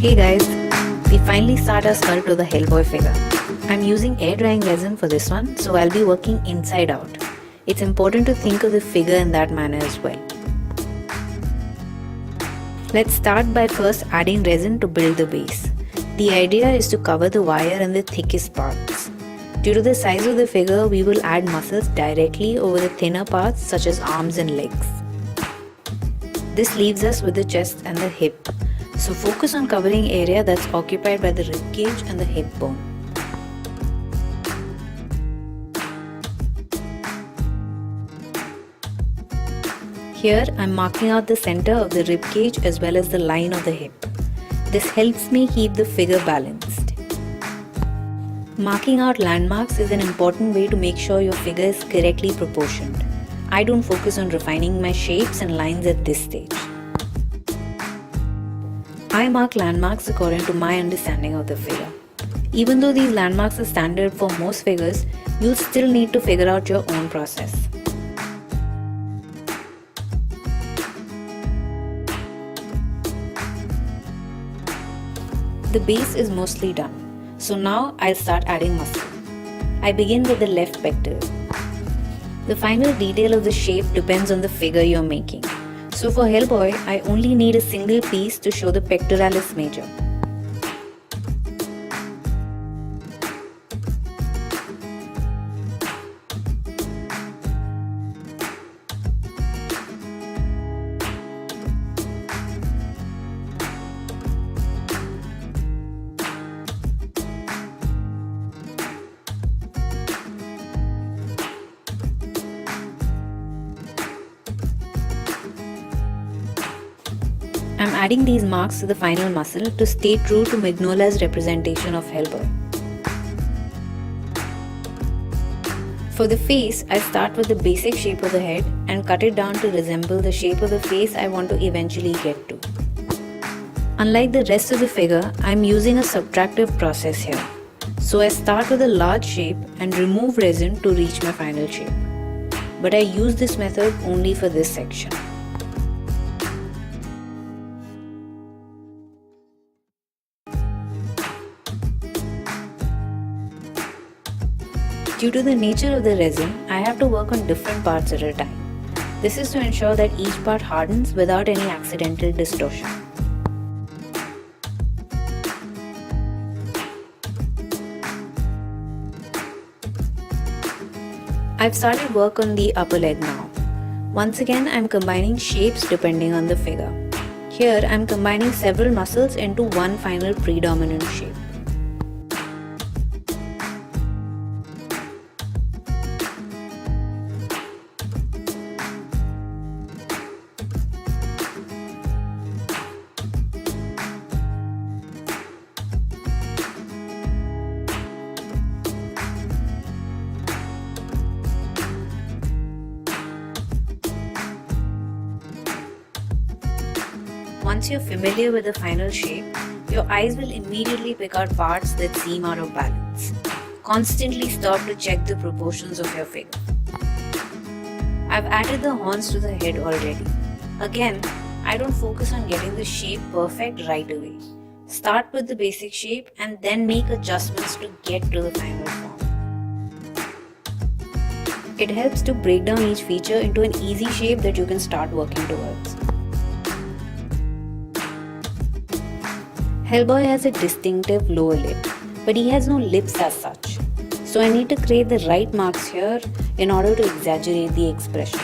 Hey guys, we finally start our sculpt to the Hellboy figure. I'm using air drying resin for this one, so I'll be working inside out. It's important to think of the figure in that manner as well. Let's start by first adding resin to build the base. The idea is to cover the wire in the thickest parts. Due to the size of the figure, we will add muscles directly over the thinner parts such as arms and legs. This leaves us with the chest and the hip. So focus on covering area that's occupied by the rib cage and the hip bone. Here I'm marking out the center of the rib cage as well as the line of the hip. This helps me keep the figure balanced. Marking out landmarks is an important way to make sure your figure is correctly proportioned. I don't focus on refining my shapes and lines at this stage. I mark landmarks according to my understanding of the figure. Even though these landmarks are standard for most figures, you'll still need to figure out your own process. The base is mostly done, so now I'll start adding muscle. I begin with the left pectoral. The final detail of the shape depends on the figure you're making. So for Hellboy, I only need a single piece to show the pectoralis major. I'm adding these marks to the final muscle to stay true to Mignola's representation of Hellboy. For the face, I start with the basic shape of the head and cut it down to resemble the shape of the face I want to eventually get to. Unlike the rest of the figure, I'm using a subtractive process here. So I start with a large shape and remove resin to reach my final shape. But I use this method only for this section. Due to the nature of the resin, I have to work on different parts at a time. This is to ensure that each part hardens without any accidental distortion. I've started work on the upper leg now. Once again, I'm combining shapes depending on the figure. Here, I'm combining several muscles into one final predominant shape. Once you're familiar with the final shape, your eyes will immediately pick out parts that seem out of balance. Constantly stop to check the proportions of your figure. I've added the horns to the head already. Again, I don't focus on getting the shape perfect right away. Start with the basic shape and then make adjustments to get to the final form. It helps to break down each feature into an easy shape that you can start working towards. Hellboy has a distinctive lower lip, but he has no lips as such. So I need to create the right marks here in order to exaggerate the expression.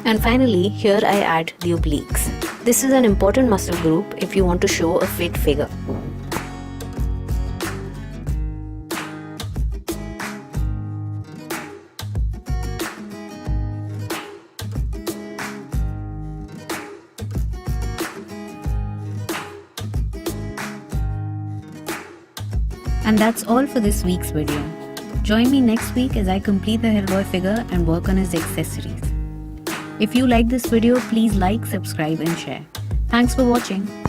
And finally, here I add the obliques. This is an important muscle group if you want to show a fit figure. And that's all for this week's video. Join me next week as I complete the Hellboy figure and work on his accessories. If you like this video, please like, subscribe and share. Thanks for watching.